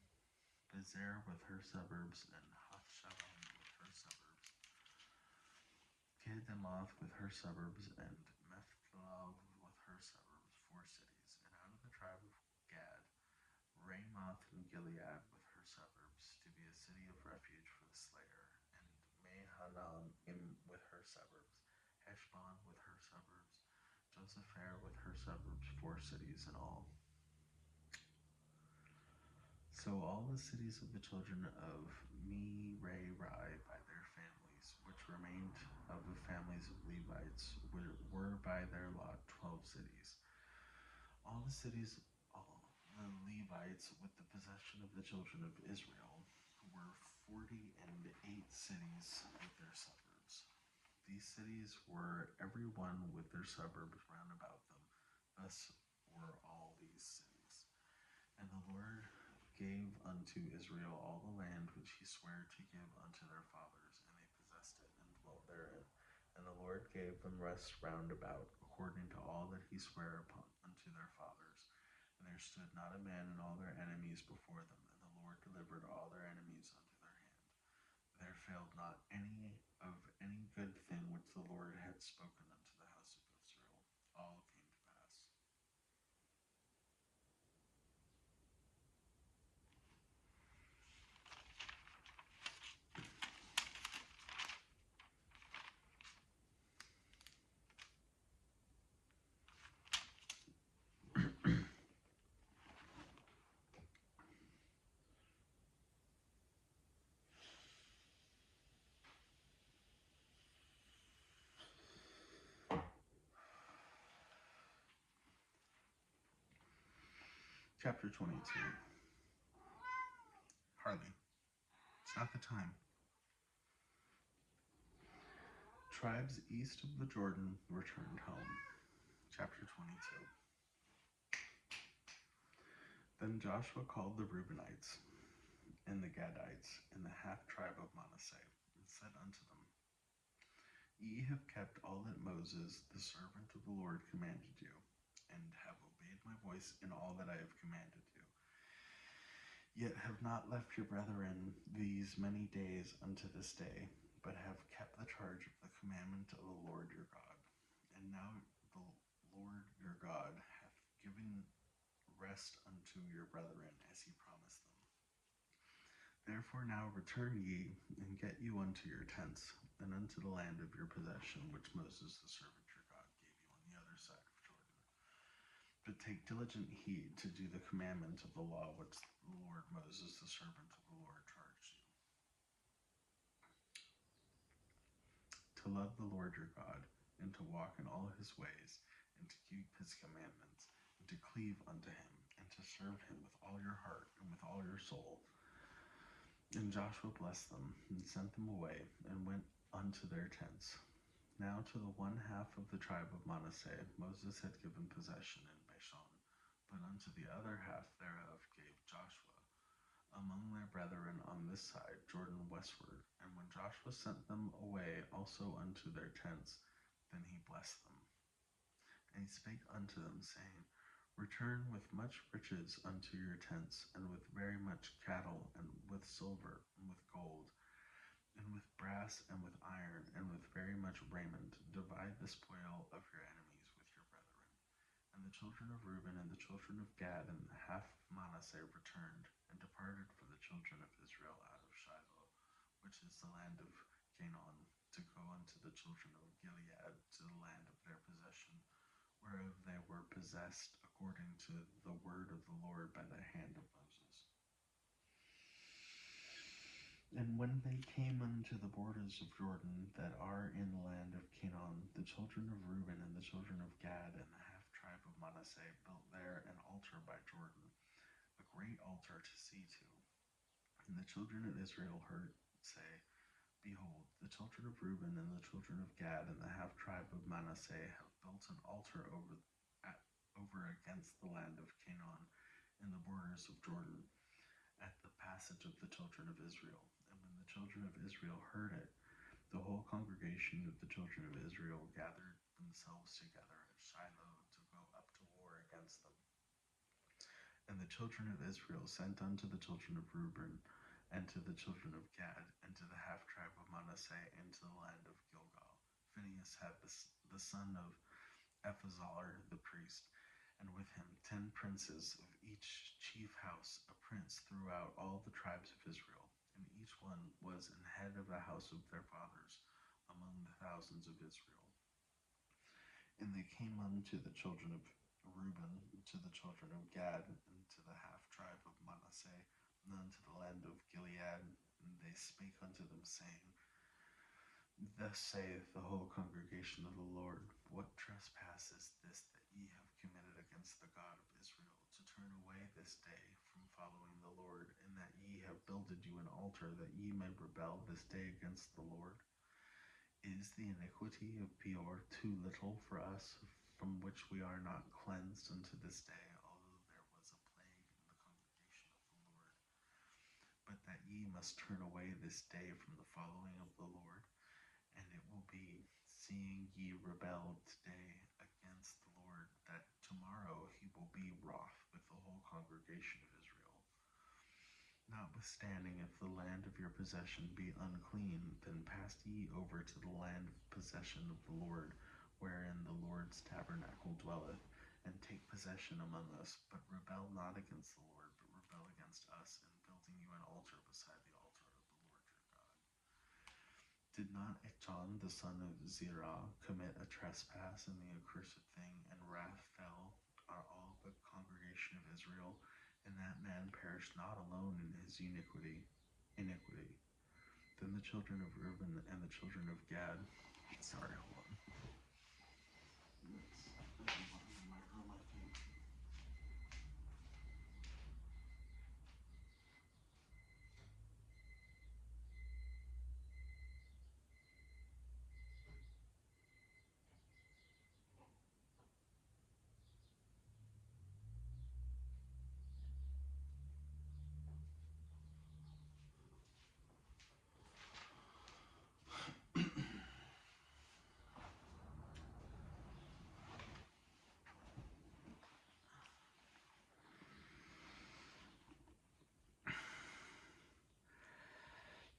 Bezer with her suburbs, and Hathshalom with her suburbs, Kedemoth with her suburbs, and Mephilah with her suburbs, 4 cities. And out of the tribe of Gad, Ramoth and Gilead with her suburbs, to be a city of refuge for the slayer, and Mahanaim with her suburbs, Heshbon with her suburbs, Josepher with her suburbs, 4 cities in all. So all the cities of the children of Merari by their families, which remained of the family families of Levites were by their lot 12 cities. All the cities, all the Levites with the possession of the children of Israel were 48 cities with their suburbs. These cities were every one with their suburbs round about them. Thus were all these cities. And the Lord gave unto Israel all the land which he sware to give unto their fathers, and they possessed it and dwelt therein. And the Lord gave them rest round about, according to all that he sware upon unto their fathers. And there stood not a man in all their enemies before them, and the Lord delivered all their enemies unto their hand. There failed not any of any good thing which the Lord had spoken unto the house of Israel. All came to pass. Chapter 22. Hardly. It's not the time. Tribes east of the Jordan returned home. Chapter 22. Then Joshua called the Reubenites and the Gadites and the half tribe of Manasseh, and said unto them, Ye have kept all that Moses, the servant of the Lord, commanded you, and have obeyed my voice in all that I have commanded you. Yet have not left your brethren these many days unto this day, but have kept the charge of the commandment of the Lord your God. And now the Lord your God hath given rest unto your brethren, as he promised them. Therefore now return ye, and get you unto your tents, and unto the land of your possession, which Moses the servant your God gave you on the other side of Jordan. But take diligent heed to do the commandment of the law which the Lord Moses the servant of the Lord charged you. To love the Lord your God, and to walk in all his ways, and to keep his commandments, and to cleave unto him, and to serve him with all your heart and with all your soul. And Joshua blessed them, and sent them away, and went unto their tents. Now to the one half of the tribe of Manasseh Moses had given possession in Bashan, but unto the other half thereof gave Joshua, among their brethren on this side Jordan westward. And when Joshua sent them away also unto their tents, then he blessed them. And he spake unto them, saying, Return with much riches unto your tents, and with very much cattle, and with silver, and with gold, and with brass, and with iron, and with very much raiment. Divide the spoil of your enemies with your brethren. And the children of Reuben and the children of Gad and the half of Manasseh returned, and departed from the children of Israel out of Shiloh, which is the land of Canaan, to go unto the children of Gilead, to the land of their possession, whereof they were possessed according to the word of the Lord by the hand of Moses. And when they came unto the borders of Jordan that are in the land of Canaan, the children of Reuben and the children of Gad and the half tribe of Manasseh built there an altar by Jordan, a great altar to see to. And the children of Israel heard say, Behold, the children of Reuben and the children of Gad and the half tribe of Manasseh have built an altar over against the land of Canaan in the borders of Jordan, at the passage of the children of Israel. And when the children of Israel heard it, the whole congregation of the children of Israel gathered themselves together at Shiloh to go up to war against them. And the children of Israel sent unto the children of Reuben, and to the children of Gad, and to the half tribe of Manasseh, into the land of Gilgal. Phinehas had the son of Eleazar the priest, and with him 10 princes of each chief house, a prince throughout all the tribes of Israel, and each one was an head of the house of their fathers among the thousands of Israel. And they came unto the children of Reuben, to the children of Gad, and to the half tribe of Manasseh, and unto the land of Gilead, and they spake unto them, saying, Thus saith the whole congregation of the Lord, what trespass is this that ye have committed against the God of Israel, to turn away this day from following the Lord, in that ye have builded you an altar, that ye may rebel this day against the Lord? Is the iniquity of Peor too little for us, from which we are not cleansed unto this day, although there was a plague in the congregation of the Lord? But that ye must turn away this day from the following of the Lord, and it will be, seeing ye rebel today against the Lord, that tomorrow he will be wroth with the whole congregation of Israel. Notwithstanding, if the land of your possession be unclean, then pass ye over to the land of possession of the Lord, wherein the Lord's tabernacle dwelleth, and take possession among us, but rebel not against the Lord, but rebel against us, in building you an altar beside the altar of the Lord your God. Did not Achan the son of Zerah commit a trespass in the accursed thing, and wrath fell on all the congregation of Israel, and that man perished not alone in his iniquity. Then the children of Reuben and the children of Gad, sorry, hold on.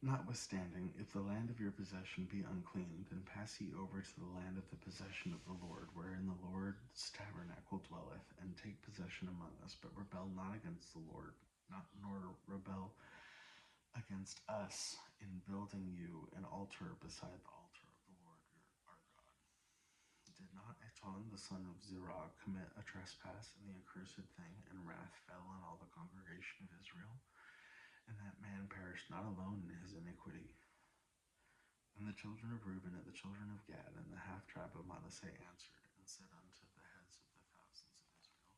Notwithstanding, if the land of your possession be unclean, then pass ye over to the land of the possession of the Lord, wherein the Lord's tabernacle dwelleth, and take possession among us, but rebel not against the Lord, nor rebel against us, in building you an altar beside the altar of the Lord our God. Did not Achan the son of Zerah commit a trespass in the accursed thing, and wrath fell on all the congregation of Israel? And that man perished not alone in his iniquity. And the children of Reuben and the children of Gad and the half tribe of Manasseh answered and said unto the heads of the thousands of Israel,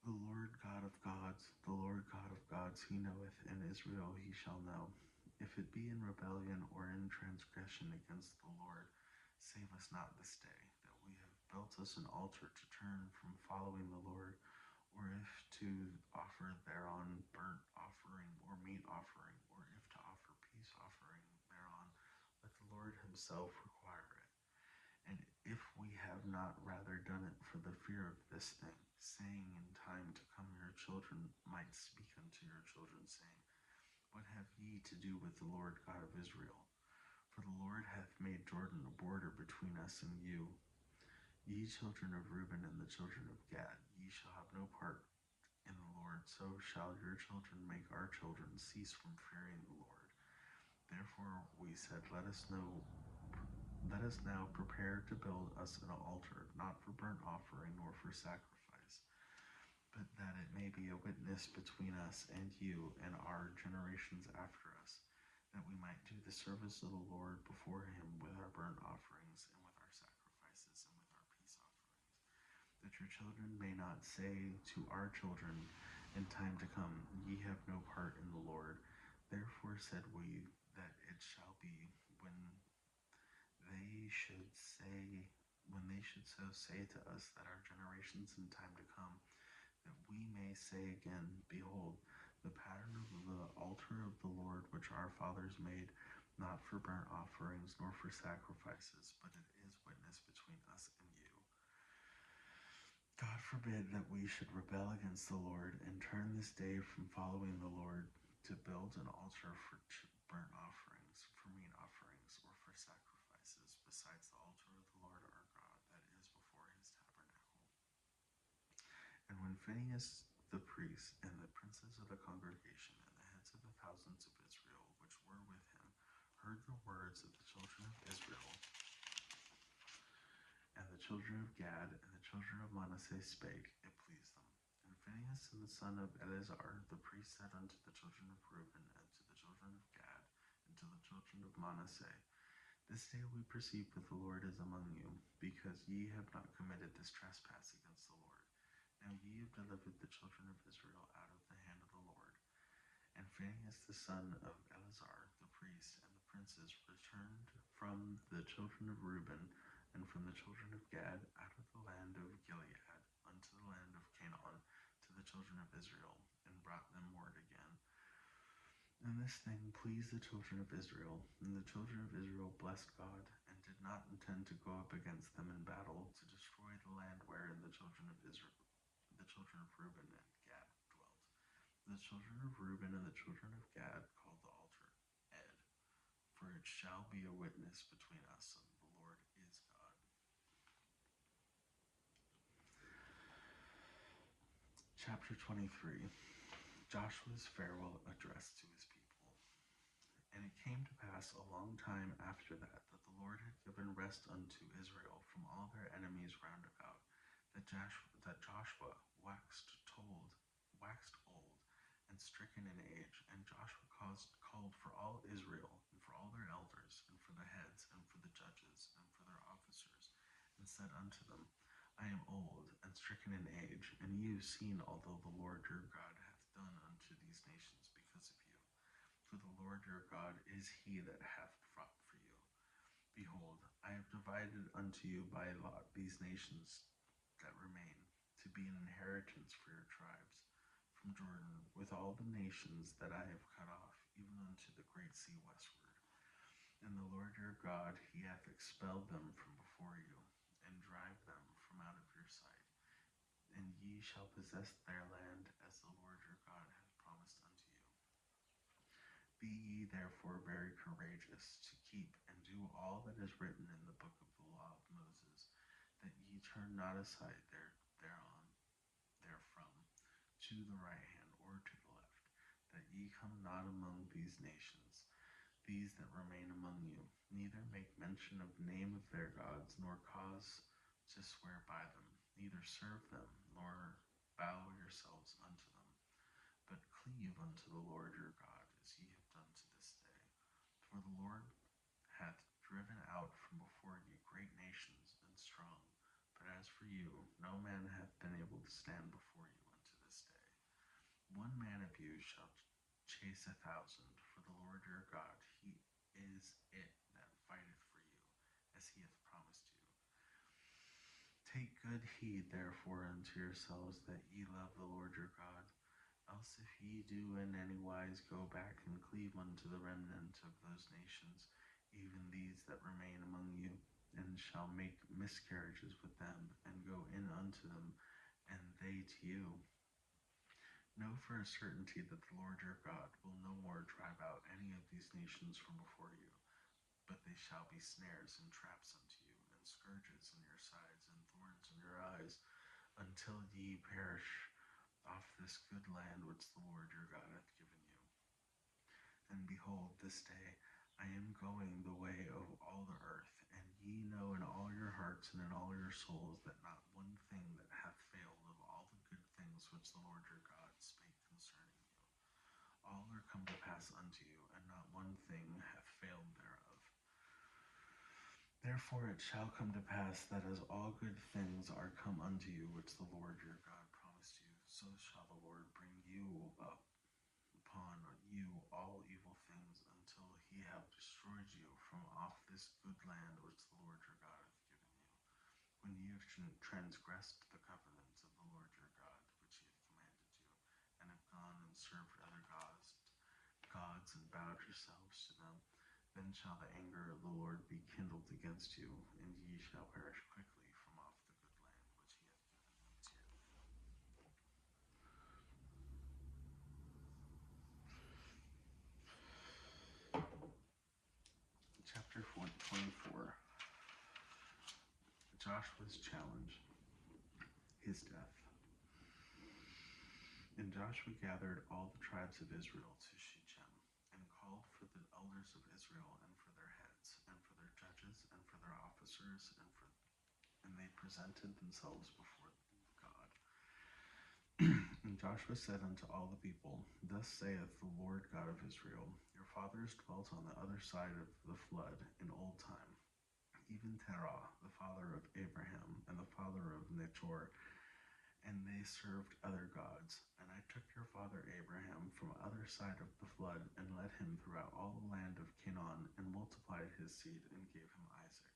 the Lord God of gods, the Lord God of gods, he knoweth, and Israel he shall know. If it be in rebellion or in transgression against the Lord, save us not this day, that we have built us an altar to turn from following the Lord, or if to offer thereon burnt offering or meat offering, or if to offer peace offering thereon, let the Lord himself require it. And if we have not rather done it for the fear of this thing, saying in time to come your children might speak unto your children, saying, what have ye to do with the Lord God of Israel? For the Lord hath made Jordan a border between us and you. Ye children of Reuben and the children of Gad, ye shall have no part in the Lord, so shall your children make our children cease from fearing the Lord. Therefore we said, let us now prepare to build us an altar, not for burnt offering nor for sacrifice, but that it may be a witness between us and you and our generations after us, that we might do the service of the Lord before him with our burnt offerings and with our sacrifices and with our peace offerings, that your children may not say to our children in time to come, ye have no part in the Lord. Therefore said we, that it shall be when they should so say to us, that our generations in time to come, that we may say again, behold, the pattern of the altar of the Lord which our fathers made, not for burnt offerings nor for sacrifices, but it is witness between us and you. God forbid that we should rebel against the Lord, and turn this day from following the Lord, to build an altar for burnt offerings, for meat offerings, or for sacrifices, besides the altar of the Lord our God, that is before his tabernacle. And when Phinehas the priest, and the princes of the congregation, and the heads of the thousands of Israel, which were with him, heard the words of the children of Israel, and the children of Gad and the children of Manasseh spake, it pleased them. And Phinehas and the son of Eleazar the priest said unto the children of Reuben, and to the children of Gad, and to the children of Manasseh, This day we perceive that the Lord is among you, because ye have not committed this trespass against the Lord. Now ye have delivered the children of Israel out of the hand of the Lord. And Phinehas the son of Eleazar the priest and the princes returned from the children of Reuben and from the children of Gad out of the land of Gilead unto the land of Canaan to the children of Israel, and brought them word again. And this thing pleased the children of Israel, and the children of Israel blessed God, and did not intend to go up against them in battle to destroy the land wherein the children of Israel, the children of Reuben and Gad dwelt. The children of Reuben and the children of Gad called the altar Ed, for it shall be a witness between us, and the Lord is God. Chapter 23. Joshua's farewell address to his people. And it came to pass a long time after that the Lord had given rest unto Israel from all their enemies round about, that Joshua waxed old, and stricken in age. And Joshua called for all Israel, and for all their elders, and for the heads, and for the judges, and for their officers, and said unto them, I am old and stricken in age, and ye have seen although the Lord your God hath done unto these nations because of you. For the Lord your God is he that hath fought for you. Behold, I have divided unto you by lot these nations that remain, to be an inheritance for your tribes, from Jordan, with all the nations that I have cut off, even unto the great sea westward. And the Lord your God, he hath expelled them from before you, and drive them from out of your sight. And ye shall possess their land, as the Lord your God hath promised unto you. Be ye therefore very courageous to keep and do all that is written in the book of the law of Moses, that ye turn not aside therefrom, to the right hand or to the left, that ye come not among these nations, these that remain among you, neither make mention of the name of their gods, nor cause to swear by them, neither serve them, nor bow yourselves unto them, but cleave unto the Lord your God, as ye have done to this day. For the Lord hath driven out from before you great nations and strong, but as for you, no man hath been able to stand before you unto this day. One man of you shall chase 1,000, for the Lord your God, he is it that fighteth for you, as he hath promised you. Take good heed therefore unto yourselves, that ye love the Lord your God. Else if ye do in any wise go back and cleave unto the remnant of those nations, even these that remain among you, and shall make miscarriages with them, and go in unto them, and they to you, know for a certainty that the Lord your God will no more drive out any of these nations from before you, but they shall be snares and traps unto you, and scourges in your sides, and thorns in your eyes, until ye perish off this good land which the Lord your God hath given you. And behold, this day I am going the way of all the earth, and ye know in all your hearts and in all your souls that not one thing that hath failed of all the good things which the Lord your God spake concerning you. All are come to pass unto you, and not one thing hath failed thereof. Therefore it shall come to pass that as all good things are come unto you which the Lord your God promised you, so shall the Lord bring you up upon you all evil things, until he have destroyed you from off this good land which the Lord your God hath given you, when ye have transgressed the covenants of the Lord your God, which he hath commanded you, and have gone and served other gods, and bowed yourselves to them. Then shall the anger of the Lord be kindled against you, and ye shall perish quickly from off the good land which he hath given unto you. Chapter 24. Joshua's challenge. His death. And Joshua gathered all the tribes of Israel to Shechem, and called for the elders of Israel, and for their heads, and for their judges, and for their officers, and they presented themselves before God. And Joshua said unto all the people, Thus saith the Lord God of Israel, your fathers dwelt on the other side of the flood in old time, even Terah, the father of Abraham, and the father of Nachor, and they served other gods. And I took your father Abraham from the other side of the flood, and led him throughout all the land of Canaan, and multiplied his seed, and gave him Isaac.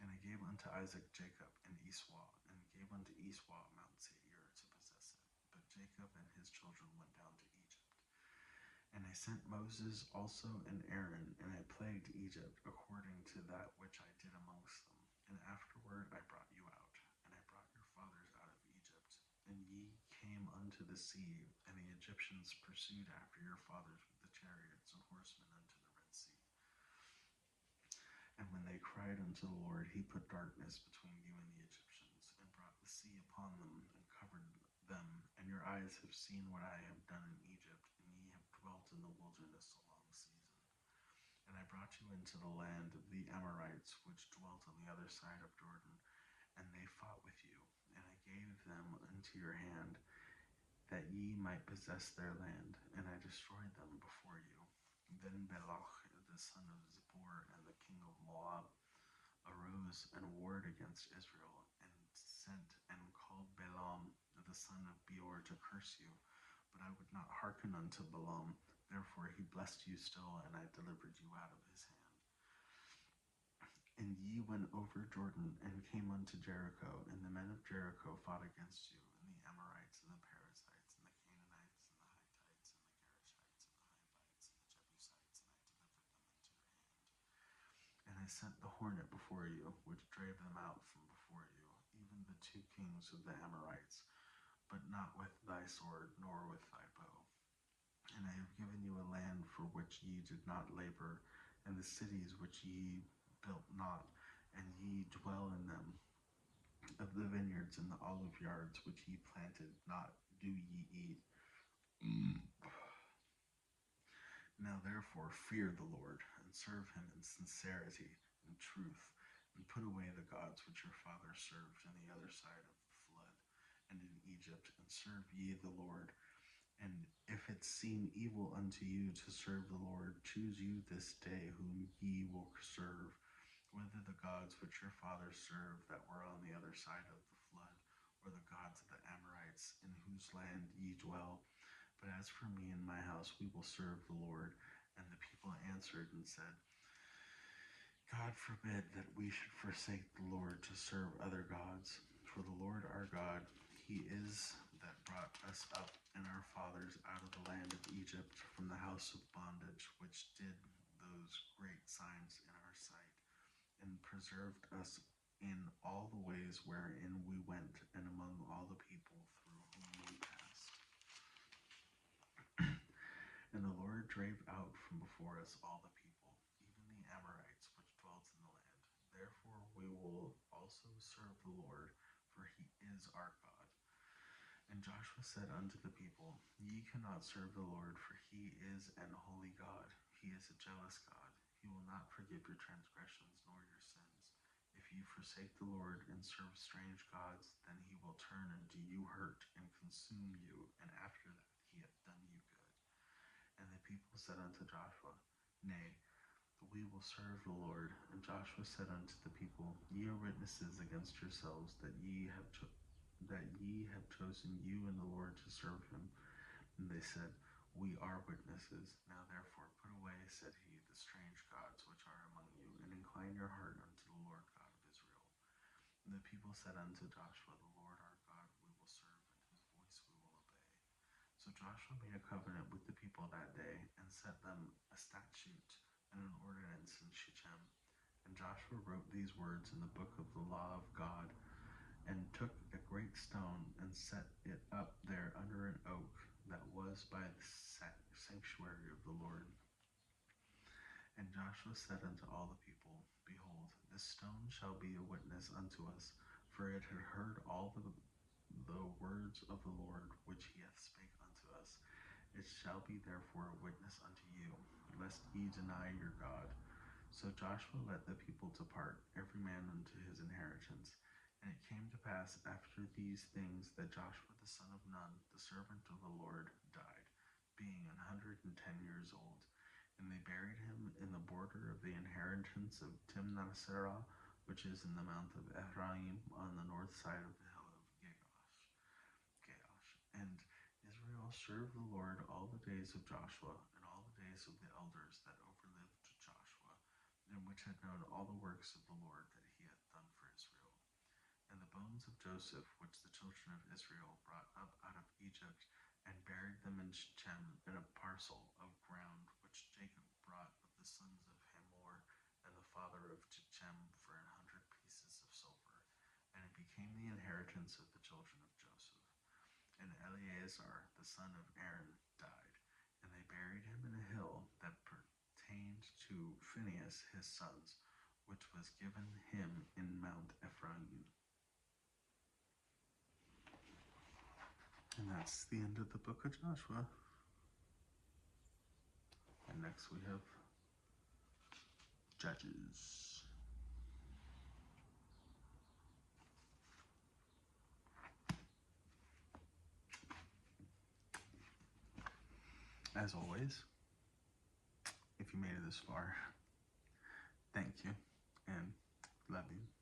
And I gave unto Isaac Jacob and Esau, and gave unto Esau Mount Seir to possess it. But Jacob and his children went down to Egypt. And I sent Moses also and Aaron, and I plagued Egypt according to that which I did amongst them. And afterward I brought you out, and I brought your fathers out of Egypt. And ye came unto the sea, and the Egyptians pursued after your fathers with the chariots and horsemen unto the Red Sea. And when they cried unto the Lord, he put darkness between you and the Egyptians, and brought the sea upon them, and covered them. And your eyes have seen what I have done in Egypt, and ye have dwelt in the wilderness a long season. And I brought you into the land of the Amorites, which dwelt on the other side of Jordan, and they fought with you. And I gave them into your hand, that ye might possess their land, and I destroyed them before you. Then Balak, the son of Zippor, and the king of Moab, arose and warred against Israel, and sent and called Balaam, the son of Beor, to curse you. But I would not hearken unto Balaam, therefore he blessed you still, and I delivered you out of his hand. And ye went over Jordan, and came unto Jericho, and the men of Jericho fought against you, and the Amorites, and the Perizzites, and the Canaanites, and the Hittites, and the Girgashites, and the Hivites, and the Jebusites, and I delivered them into your hand. And I sent the hornet before you, which drave them out from before you, even the 2 kings of the Amorites, but not with thy sword, nor with thy bow. And I have given you a land for which ye did not labor, and the cities which ye built not, and ye dwell in them. Of the vineyards and the olive yards which ye planted not, do ye eat. Now therefore fear the Lord, and serve him in sincerity and truth, and put away the gods which your fathers served on the other side of the flood, and in Egypt, and serve ye the Lord. And if it seem evil unto you to serve the Lord, choose you this day whom ye will serve, whether the gods which your fathers served that were on the other side of the flood, or the gods of the Amorites, in whose land ye dwell. But as for me and my house, we will serve the Lord. And the people answered and said, God forbid that we should forsake the Lord to serve other gods. For the Lord our God, he is that brought us up and our fathers out of the land of Egypt, from the house of bondage, which did those great signs in our sight, and preserved us in all the ways wherein we went, and among all the people through whom we passed. And the Lord drave out from before us all the people, even the Amorites which dwelt in the land. Therefore we will also serve the Lord, for he is our God. And Joshua said unto the people, Ye cannot serve the Lord, for he is an holy God. He is a jealous God. He will not forgive your transgressions nor your sins. If ye forsake the Lord and serve strange gods, then he will turn and do you hurt, and consume you, and after that he hath done you good. And the people said unto Joshua, Nay, we will serve the Lord. And Joshua said unto the people, Ye are witnesses against yourselves that ye have chosen you and the Lord to serve him. And they said, We are witnesses. Now therefore put away, said he, the strange gods which are among you, and incline your heart unto the Lord God of Israel. And the people said unto Joshua, The Lord our God we will serve, and his voice we will obey. So Joshua made a covenant with the people that day, and set them a statute and an ordinance in Shechem. And Joshua wrote these words in the book of the law of God, and took a great stone, and set it up there under an oak that was by the sanctuary of the Lord. And Joshua said unto all the people, Behold, this stone shall be a witness unto us, for it had heard all the words of the Lord which he hath spake unto us. It shall be therefore a witness unto you, lest ye deny your God. So Joshua let the people depart, every man unto his inheritance. And it came to pass after these things that Joshua the son of Nun, the servant of the Lord, died, being 110 years old. And they buried him in the border of the inheritance of Timnath-serah, which is in the mount of Ephraim on the north side of the hill of Gaash. And Israel served the Lord all the days of Joshua and all the days of the elders that overlived Joshua, and which had known all the works of the Lord that he had done for Israel. And the bones of Joseph, which the children of Israel brought up out of Egypt, and buried them in Shechem in a parcel of ground which Jacob brought of the sons of Hamor and the father of Shechem for 100 pieces of silver. And it became the inheritance of the children of Joseph. And Eleazar, the son of Aaron, died, and they buried him in a hill that pertained to Phinehas his sons, which was given him in Mount Ephraim. And that's the end of the book of Joshua. And next we have Judges. As always, if you made it this far, thank you and love you.